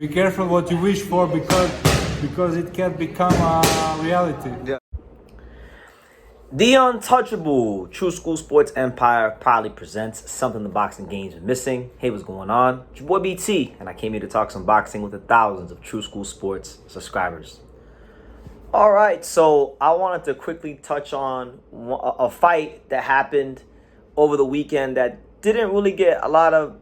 Be careful what you wish for because it can become a reality. Yeah. The Untouchable True School Sports Empire proudly presents something the boxing games are missing. Hey, what's going on? It's your boy BT, and I came here to talk some boxing with the thousands of True School Sports subscribers. All right, so I wanted to quickly touch on a fight that happened over the weekend that didn't really get a lot of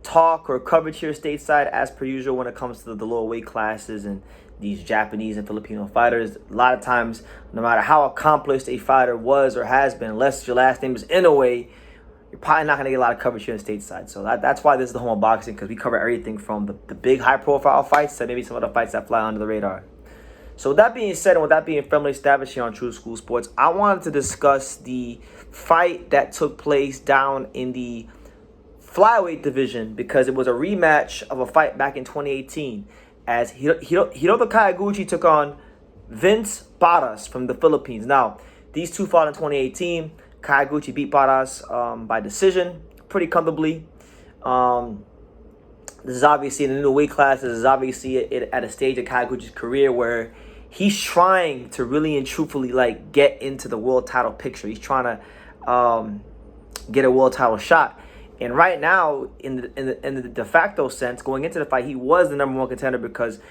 talk or coverage here stateside as per usual when it comes to the lower weight classes and these Japanese and Filipino fighters. A lot of times, no matter how accomplished a fighter was or has been, unless your last name is Inoue, you're probably not going to get a lot of coverage here stateside. So that's why this is the home of boxing, because we cover everything from the big high-profile fights to maybe some of the fights that fly under the radar. So with that being said, and with that being firmly established here on True School Sports, I wanted to discuss the fight that took place down in the flyweight division, because it was a rematch of a fight back in 2018 as Hiroto Kyoguchi took on Vince Barras from the Philippines. Now, these two fought in 2018. Kyoguchi beat Barras by decision pretty comfortably. This is obviously in the new weight class. This is obviously at a stage of Kyoguchi's career where he's trying to really and truthfully get into the world title picture. He's trying to get a world title shot. And right now, in the de facto sense, going into the fight, he was the number one contender, because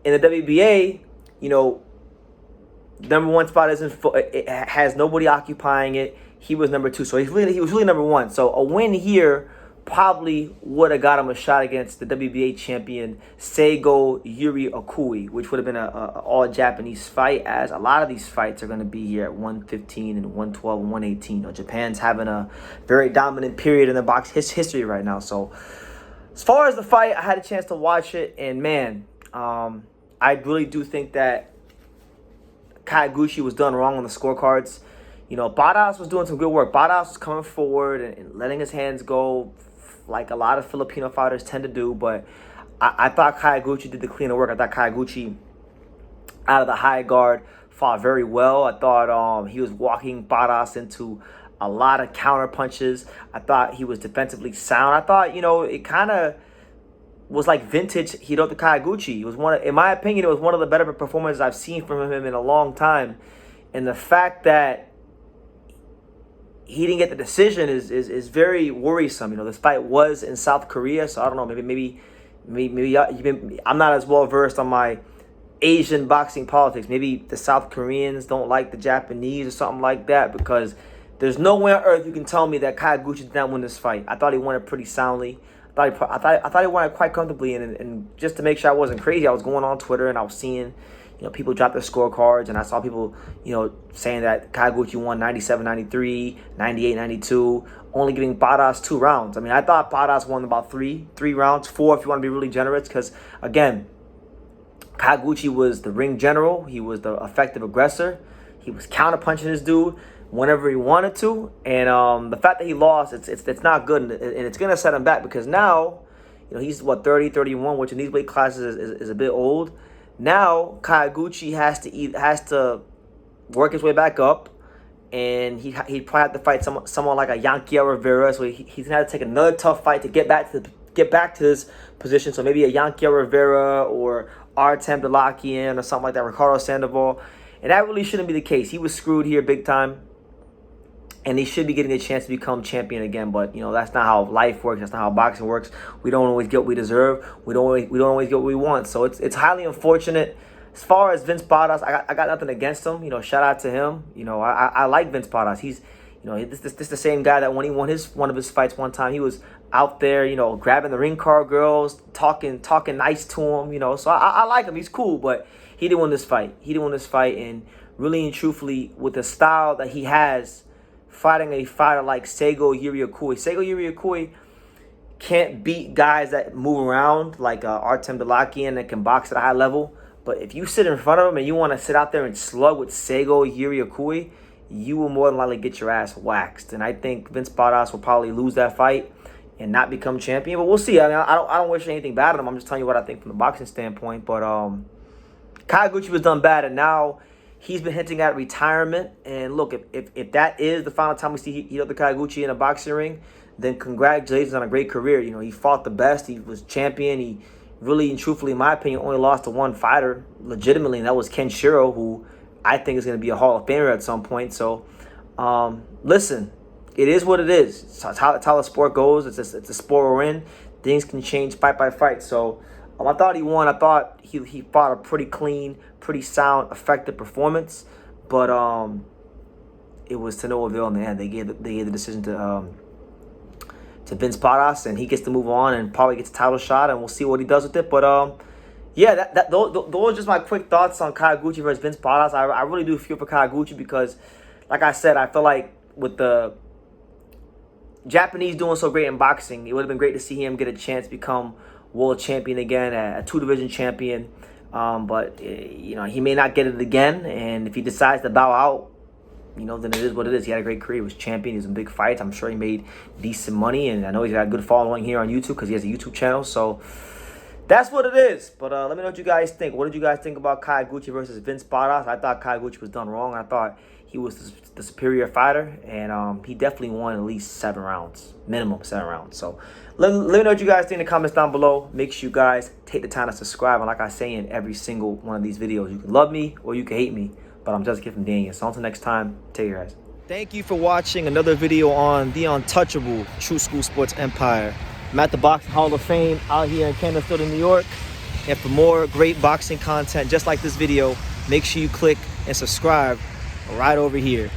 in the WBA, number one spot it has nobody occupying it. He was number two, so he was really number one. So a win here probably would have got him a shot against the WBA champion Seigo Yuri Okui, which would have been an all-Japanese fight, as a lot of these fights are going to be here at 115 and 112 and 118. Japan's having a very dominant period in the box history right now. So as far as the fight, I had a chance to watch it, and man, I really do think that Kyoguchi was done wrong on the scorecards. Barras was doing some good work. Barras was coming forward and letting his hands go, like a lot of Filipino fighters tend to do, but I thought Kyoguchi did the cleaner work. I thought Kyoguchi, out of the high guard, fought very well. I thought he was walking Barras into a lot of counter punches. I thought he was defensively sound. I thought, it kind of was like vintage Hiroto Kyoguchi. It was in my opinion, it was one of the better performances I've seen from him in a long time. And the fact that he didn't get the decision is very worrisome. This fight was in South Korea, so I don't know. Maybe I'm not as well versed on my Asian boxing politics. Maybe the South Koreans don't like the Japanese or something like that, because there's nowhere on earth you can tell me that Kyoguchi did not win this fight. I thought he won it pretty soundly. I thought he won it quite comfortably, and just to make sure I wasn't crazy, I was going on Twitter and I was seeing people drop their scorecards, and I saw people, saying that Kyoguchi won 97-93, 98-92, only giving Barras 2 rounds. I mean, I thought Barras won about three rounds, 4 if you want to be really generous, because, again, Kyoguchi was the ring general. He was the effective aggressor. He was counterpunching this dude whenever he wanted to, and the fact that he lost, it's not good, and it's going to set him back, because now, he's, 30, 31, which in these weight classes is a bit old. Now Kyoguchi has to work his way back up, and he'd probably have to fight someone like a Yankiel Rivera. So he's gonna have to take another tough fight to get back to his position. So maybe a Yankiel Rivera or Artem Delakian or something like that, Ricardo Sandoval. And that really shouldn't be the case. He was screwed here big time, and he should be getting a chance to become champion again. But that's not how life works. That's not how boxing works. We don't always get what we deserve. We don't always get what we want. So it's highly unfortunate. As far as Vince Barras, I got nothing against him. Shout out to him. I like Vince Barras. He's this the same guy that when he won one of his fights one time, he was out there grabbing the ring car girls, talking nice to him. So I like him. He's cool, but he didn't win this fight. And really and truthfully, with the style that he has, fighting a fighter like Seigo Yuri Okui. Seigo Yuri Okui can't beat guys that move around like Artem Delakian that can box at a high level. But if you sit in front of him and you want to sit out there and slug with Seigo Yuri Okui, you will more than likely get your ass waxed. And I think Vince Barras will probably lose that fight and not become champion. But we'll see. I mean, I don't wish anything bad on him. I'm just telling you what I think from the boxing standpoint. But Kyoguchi was done bad, and now he's been hinting at retirement. And look, if that is the final time we see Hiroto Kyoguchi in a boxing ring, then congratulations on a great career. He fought the best. He was champion. really and truthfully, in my opinion, only lost to one fighter legitimately, and that was Ken Shiro, who I think is going to be a Hall of Famer at some point. So, listen, it is what it is. It's how the sport goes. It's a sport we're in. Things can change fight by fight. So, I thought he won. I thought he fought a pretty clean, pretty sound, effective performance. But it was to no avail in the end. They gave the decision to Vince Paras, and he gets to move on and probably gets a title shot, and we'll see what he does with it. But yeah, those are just my quick thoughts on Kyoguchi versus Vince Paras. I really do feel for Kyoguchi because, like I said, I feel like with the Japanese doing so great in boxing, it would have been great to see him get a chance to become world champion again, a 2-division champion. But you know, he may not get it again, and if he decides to bow out, you know, then it is what it is. He had a great career. He was champion. He was in big fights. I'm sure he made decent money, and I know he's got a good following here on YouTube because he has a YouTube channel. So that's what it is. But let me know what you guys think. What did you guys think about Kyoguchi versus Vince Paras? I thought Kyoguchi was done wrong. I thought he was the superior fighter, and he definitely won at least 7 rounds, minimum 7 rounds. So let me know what you guys think in the comments down below. Make sure you guys take the time to subscribe. And like I say in every single one of these videos, you can love me or you can hate me, but I'm just giving Daniel. So until next time, take care, guys. Thank you for watching another video on the untouchable True School Sports Empire. I'm at the Boxing Hall of Fame out here in Canterbury, New York. And for more great boxing content just like this video, make sure you click and subscribe right over here.